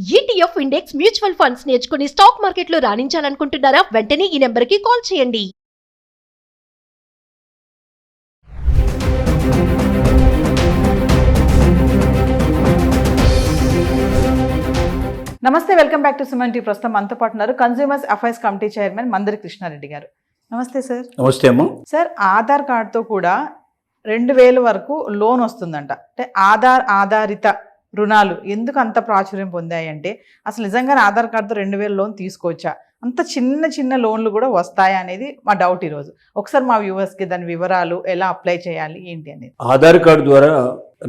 ETF index mutual funds నేర్చుకుని stock మార్కెట్లో రాణించాలనుకుంటున్నారా? వెంటనే ఈ నెంబర్కి కాల్ చేయండి. నమస్తే, welcome back to Suman tea. ప్రస్తుతం మనతో పాటు ఉన్నారు consumers affairs committee chairman మందరి Krishna Reddy గారు. నమస్తే సార్. నమస్తే అమ్మ. సార్, ఆధార్ కార్డుతో కూడా 2000 వరకు లోన్ వస్తుందంట. అంటే ఆధారిత రుణాలు ఎందుకు అంత ప్రాచుర్యం పొందాయి అంటే, అసలు నిజంగానే ఆధార్ కార్డుతో 2000 లోన్ తీసుకోవచ్చా? అంత చిన్న లోన్లు కూడా వస్తాయా అనేది మా డౌట్ ఈరోజు. ఒకసారి మా వ్యూవర్స్కి దాని వివరాలు, ఎలా అప్లై చేయాలి, ఏంటి అనేది. ఆధార్ కార్డు ద్వారా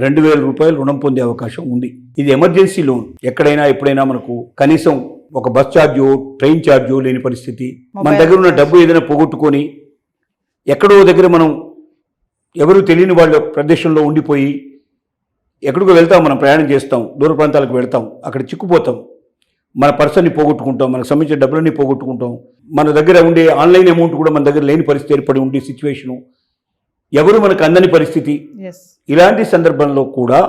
2000 రూపాయలు రుణం పొందే అవకాశం ఉంది. ఇది ఎమర్జెన్సీ లోన్. ఎక్కడైనా ఎప్పుడైనా మనకు కనీసం ఒక బస్ ఛార్జో ట్రైన్ ఛార్జో లేని పరిస్థితి, మన దగ్గర ఉన్న డబ్బు ఏదైనా పోగొట్టుకొని ఎక్కడో దగ్గర మనం ఎవరు తెలియని వాళ్ళ ప్రదేశంలో ఉండిపోయి ఎక్కడికో వెళ్తాం, మనం ప్రయాణం చేస్తాం, దూర ప్రాంతాలకు వెళ్తాం, అక్కడ చిక్కుపోతాం, మన పర్సన్ని పోగొట్టుకుంటాం, మనకు సంబంధించిన డబ్బులన్నీ పోగొట్టుకుంటాం, మన దగ్గర ఉండే ఆన్లైన్ అమౌంట్ కూడా మన దగ్గర లేని పరిస్థితి ఏర్పడి ఉండే సిచ్యువేషను, ఎవరు మనకు అందని పరిస్థితి. ఇలాంటి సందర్భంలో కూడా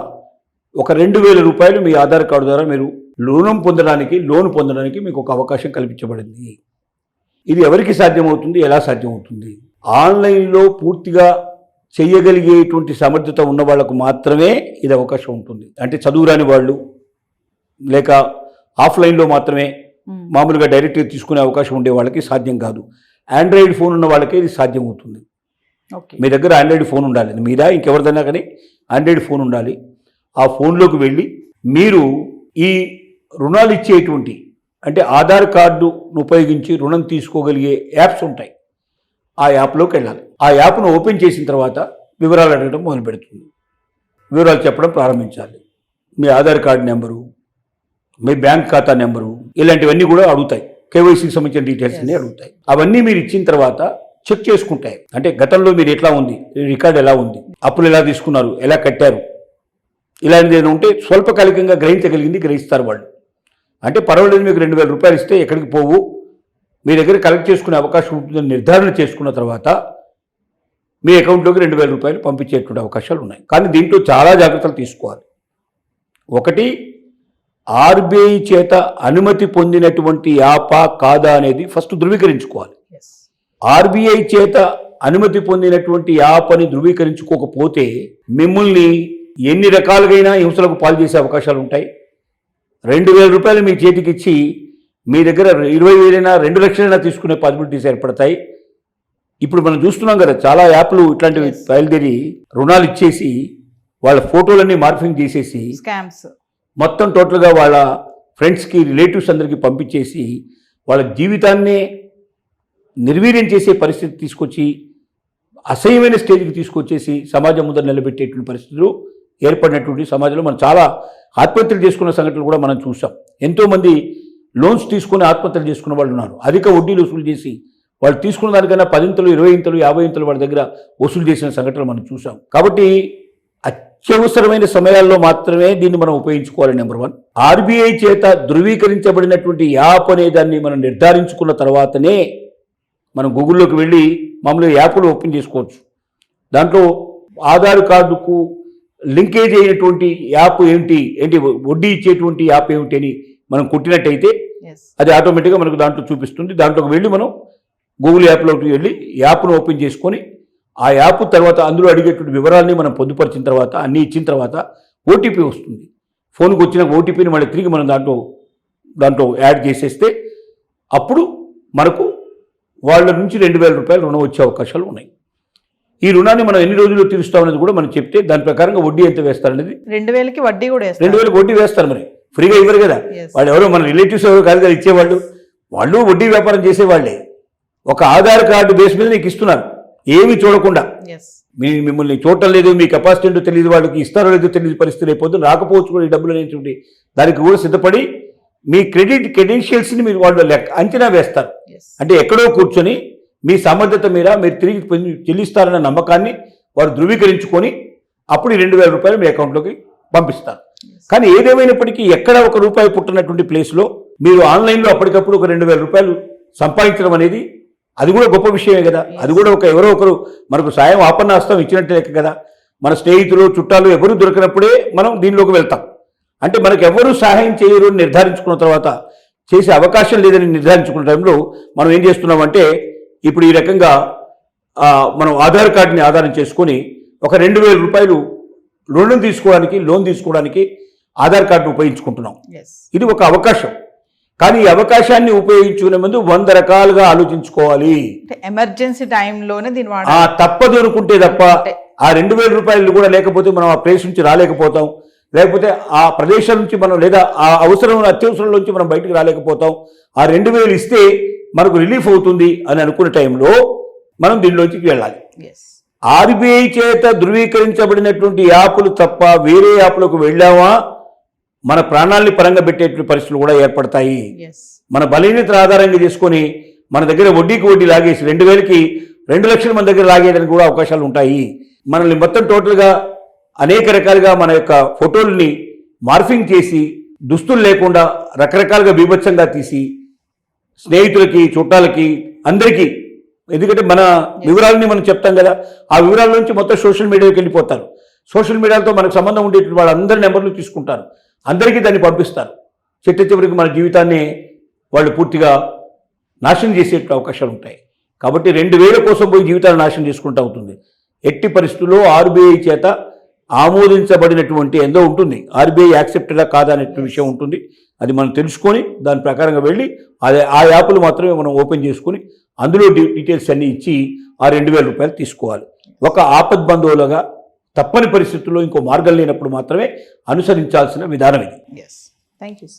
ఒక 2000 రూపాయలు మీ ఆధార్ కార్డు ద్వారా మీరు లోన్ పొందడానికి మీకు ఒక అవకాశం కల్పించబడింది. ఇది ఎవరికి సాధ్యమవుతుంది, ఎలా సాధ్యమవుతుంది? ఆన్లైన్లో పూర్తిగా చేయగలిగేటువంటి సమర్థత ఉన్న వాళ్ళకు మాత్రమే ఇది అవకాశం ఉంటుంది. అంటే చదువురాని వాళ్ళు, లేక ఆఫ్లైన్లో మాత్రమే మామూలుగా డైరెక్ట్గా తీసుకునే అవకాశం ఉండే వాళ్ళకి సాధ్యం కాదు. ఆండ్రాయిడ్ ఫోన్ ఉన్న వాళ్ళకే ఇది సాధ్యం అవుతుంది. మీ దగ్గర ఆండ్రాయిడ్ ఫోన్ ఉండాలి, మీదా ఇంకెవరిదైనా కానీ ఆండ్రాయిడ్ ఫోన్ ఉండాలి. ఆ ఫోన్లోకి వెళ్ళి మీరు ఈ రుణాలు ఇచ్చేటువంటి, అంటే ఆధార్ కార్డును ఉపయోగించి రుణం తీసుకోగలిగే యాప్స్ ఉంటాయి. ఆ యాప్లోకి వెళ్ళాలి. ఆ యాప్ను ఓపెన్ చేసిన తర్వాత వివరాలు అడగడం మొదలు పెడుతుంది. వివరాలు చెప్పడం ప్రారంభించాలి. మీ ఆధార్ కార్డు నెంబరు, మీ బ్యాంక్ ఖాతా నెంబరు, ఇలాంటివన్నీ కూడా అడుగుతాయి. కేవైసీకి సంబంధించిన డీటెయిల్స్ అన్నీ అడుగుతాయి. అవన్నీ మీరు ఇచ్చిన తర్వాత చెక్ చేసుకుంటాయి. అంటే గతంలో మీరు ఎట్లా ఉంది, రికార్డు ఎలా ఉంది, అప్పులు ఎలా తీసుకున్నారు, ఎలా కట్టారు, ఇలాంటిది ఏదైనా ఉంటే స్వల్పకాలికంగా గ్రహించగలిగింది గ్రహిస్తారు వాళ్ళు. అంటే పర్వాలేదు, మీకు 2000 రూపాయలు ఇస్తే ఎక్కడికి పోవు, మీ దగ్గర కలెక్ట్ చేసుకునే అవకాశం ఉంటుందని నిర్ధారణ చేసుకున్న తర్వాత మీ అకౌంట్లోకి 2000 రూపాయలు పంపించేటువంటి అవకాశాలు ఉన్నాయి. కానీ దీంట్లో చాలా జాగ్రత్తలు తీసుకోవాలి. ఒకటి, ఆర్బీఐ చేత అనుమతి పొందినటువంటి యాపా కాదా అనేది ఫస్ట్ ధృవీకరించుకోవాలి. ఆర్బీఐ చేత అనుమతి పొందినటువంటి యాప్ అని ధృవీకరించుకోకపోతే మిమ్మల్ని ఎన్ని రకాలుగైనా హింసలకు పాలు చేసే అవకాశాలు ఉంటాయి. 2000 రూపాయలు మీ చేతికి ఇచ్చి మీ దగ్గర 20,000 2 లక్షలైనా తీసుకునే పాసిబిలిటీస్ ఏర్పడతాయి. ఇప్పుడు మనం చూస్తున్నాం కదా, చాలా యాప్లు ఇట్లాంటివి బయలుదేరి రుణాలు ఇచ్చేసి వాళ్ళ ఫోటోలన్నీ మార్ఫింగ్ చేసేసి స్కామ్స్ మొత్తం టోటల్గా వాళ్ళ ఫ్రెండ్స్కి, రిలేటివ్స్ అందరికీ పంపించేసి వాళ్ళ జీవితాన్నే నిర్వీర్యం చేసే పరిస్థితి తీసుకొచ్చి అసహ్యమైన స్టేజ్కి తీసుకొచ్చేసి సమాజం ముందర నిలబెట్టేటువంటి పరిస్థితులు ఏర్పడినటువంటి సమాజంలో మనం చాలా ఆత్మహత్యలు చేసుకున్న సంఘటనలు కూడా మనం చూసాం. ఎంతోమంది లోన్స్ తీసుకుని ఆత్మహత్యలు చేసుకున్న వాళ్ళు ఉన్నారు. అధిక వడ్డీలు వసూలు చేసి వాళ్ళు తీసుకున్న దానికన్నా 10 ఇంతలు, 20 ఇంతలు, 50 ఇంతలు వాళ్ళ దగ్గర వసూలు చేసిన సంఘటనలు మనం చూసాం. కాబట్టి అత్యవసరమైన సమయాల్లో మాత్రమే దీన్ని మనం ఉపయోగించుకోవాలి. నెంబర్ 1, ఆర్బీఐ చేత ధృవీకరించబడినటువంటి యాప్ అనే దాన్ని మనం నిర్ధారించుకున్న తర్వాతనే మనం గూగుల్లోకి వెళ్ళి మామూలుగా యాప్లు ఓపెన్ చేసుకోవచ్చు. దాంట్లో ఆధార్ కార్డుకు లింకేజ్ అయినటువంటి యాప్ ఏంటి, వడ్డీ ఇచ్చేటువంటి యాప్ ఏమిటి అని మనం కొట్టినట్టయితే అది ఆటోమేటిక్గా మనకు దాంట్లో చూపిస్తుంది. దాంట్లోకి వెళ్ళి మనం గూగుల్ యాప్లోకి వెళ్ళి యాప్ను ఓపెన్ చేసుకొని ఆ యాప్ తర్వాత అందులో అడిగేటువంటి వివరాలని మనం పొందుపరిచిన తర్వాత, అన్నీ ఇచ్చిన తర్వాత ఓటీపీ వస్తుంది. ఫోన్కి వచ్చిన ఓటీపీని మళ్ళీ తిరిగి మనం దాంట్లో యాడ్ చేసేస్తే అప్పుడు మనకు వాళ్ళ నుంచి 2000 రూపాయలు రుణం వచ్చే అవకాశాలు ఉన్నాయి. ఈ రుణాన్ని మనం ఎన్ని రోజుల్లో తీరుస్తామనేది కూడా మనం చెప్తే దాని ప్రకారంగా వడ్డీ ఎంత వేస్తారనేది 2000కి వడ్డీ కూడా 2000కి వడ్డీ వేస్తారు. మరి ఫ్రీగా ఇవ్వరు కదా వాళ్ళు. ఎవరో మన రిలేటివ్స్ ఎవరో కాదు కదా ఇచ్చేవాళ్ళు, వాళ్ళు వడ్డీ వ్యాపారం చేసేవాళ్ళే. ఒక ఆధార్ కార్డు బేస్ మీద నీకు ఇస్తున్నారు, ఏమీ చూడకుండా. మిమ్మల్ని చూడటం లేదు, మీ కెపాసిటీ ఏంటో తెలియదు, వాళ్ళకి ఇస్తారో లేదో తెలియదు పరిస్థితి అయిపోతుంది. రాకపోవచ్చు కూడా ఈ డబ్బులు అనేటువంటి దానికి కూడా సిద్ధపడి మీ క్రెడెన్షియల్స్ని మీరు వాళ్ళు అంచనా వేస్తారు. అంటే ఎక్కడో కూర్చొని మీ సమర్థత మీద మీరు తిరిగి చెల్లిస్తారన్న నమ్మకాన్ని వారు ధృవీకరించుకొని అప్పుడు 2000 రూపాయలు మీ అకౌంట్లోకి పంపిస్తారు. కానీ ఏదేమైనప్పటికీ ఎక్కడ ఒక రూపాయి పుట్టినటువంటి ప్లేస్లో మీరు ఆన్లైన్లో అప్పటికప్పుడు ఒక 2000 రూపాయలు సంపాదించడం అనేది అది కూడా గొప్ప విషయమే కదా. అది కూడా ఎవరో ఒకరు మనకు సాయం ఆపన్నాస్తం ఇచ్చినట్టు లెక్క కదా. మన స్నేహితులు, చుట్టాలు ఎవరు దొరికినప్పుడే మనం దీనిలోకి వెళ్తాం. అంటే మనకు ఎవరు సహాయం చేయరు అని నిర్ధారించుకున్న తర్వాత, చేసే అవకాశం లేదని నిర్ధారించుకున్న టైంలో మనం ఏం చేస్తున్నామంటే, ఇప్పుడు ఈ రకంగా మనం ఆధార్ కార్డుని ఆధారం చేసుకొని ఒక 2,000 రూపాయలు లోన్ తీసుకోవడానికి ఆధార్ కార్డును ఉపయోగించుకుంటున్నాం. ఇది ఒక అవకాశం. కానీ ఈ అవకాశాన్ని ఉపయోగించుకునే ముందు 100 రకాలుగా ఆలోచించుకోవాలి. ఎమర్జెన్సీ టైంలోనే దీని తప్పదు అనుకుంటే తప్ప ఆ 2,000 రూపాయలు కూడా లేకపోతే మనం ఆ ప్లేస్ నుంచి రాలేకపోతాం, లేకపోతే ఆ ప్రదేశం నుంచి మనం, లేదా ఆ అత్యవసరం నుంచి మనం బయటకు రాలేకపోతాం. ఆ 2,000 ఇస్తే మనకు రిలీఫ్ అవుతుంది అని అనుకునే టైంలో మనం దీనిలోంచి వెళ్ళాలి. ఆర్బీఐ చేత ధృవీకరించబడినటువంటి యాప్లు తప్ప వేరే యాప్లకు వెళ్ళామా మన ప్రాణాలని పరంగా పెట్టేటువంటి పరిస్థితులు కూడా ఏర్పడతాయి. మన బలహీనతల ఆధారంగా చేసుకొని మన దగ్గర వడ్డీకి వడ్డీ లాగేసి 2,000కి 2 లక్షల మంది దగ్గర లాగేయడానికి కూడా అవకాశాలు ఉంటాయి. మనల్ని మొత్తం టోటల్గా అనేక రకాలుగా మన యొక్క ఫోటోల్ని మార్ఫింగ్ చేసి దుస్తులు లేకుండా రకరకాలుగా బీభత్సంగా తీసి స్నేహితులకి, చుట్టాలకి, అందరికీ, ఎందుకంటే మన వివరాలని మనం చెప్తాం కదా, ఆ వివరాల నుంచి మొత్తం సోషల్ మీడియాకి వెళ్ళిపోతారు. సోషల్ మీడియాతో మనకు సంబంధం ఉండేటువంటి వాళ్ళందరి నెంబర్లు తీసుకుంటారు, అందరికీ దాన్ని పంపిస్తారు. చివరికి మన జీవితాన్ని వాళ్ళు పూర్తిగా నాశనం చేసే అవకాశాలు ఉంటాయి. కాబట్టి 2,000 కోసం పోయి జీవితాన్ని నాశనం చేసుకుంటూ అవుతుంది. ఎట్టి పరిస్థితుల్లో ఆర్బీఐ చేత ఆమోదించబడినటువంటి ఎంతో ఉంటుంది, ఆర్బీఐ యాక్సెప్టెడా కాదా అనే విషయం ఉంటుంది. అది మనం తెలుసుకొని దాని ప్రకారంగా వెళ్ళి ఆ యాప్లు మాత్రమే మనం ఓపెన్ చేసుకుని అందులో డీటెయిల్స్ అన్నీ ఇచ్చి ఆ 2,000 రూపాయలు తీసుకోవాలి. ఒక ఆపద్బంధువులుగా తప్పని పరిస్థితుల్లో ఇంకో మార్గం లేనప్పుడు మాత్రమే అనుసరించాల్సిన విధానం ఇది. Thank you.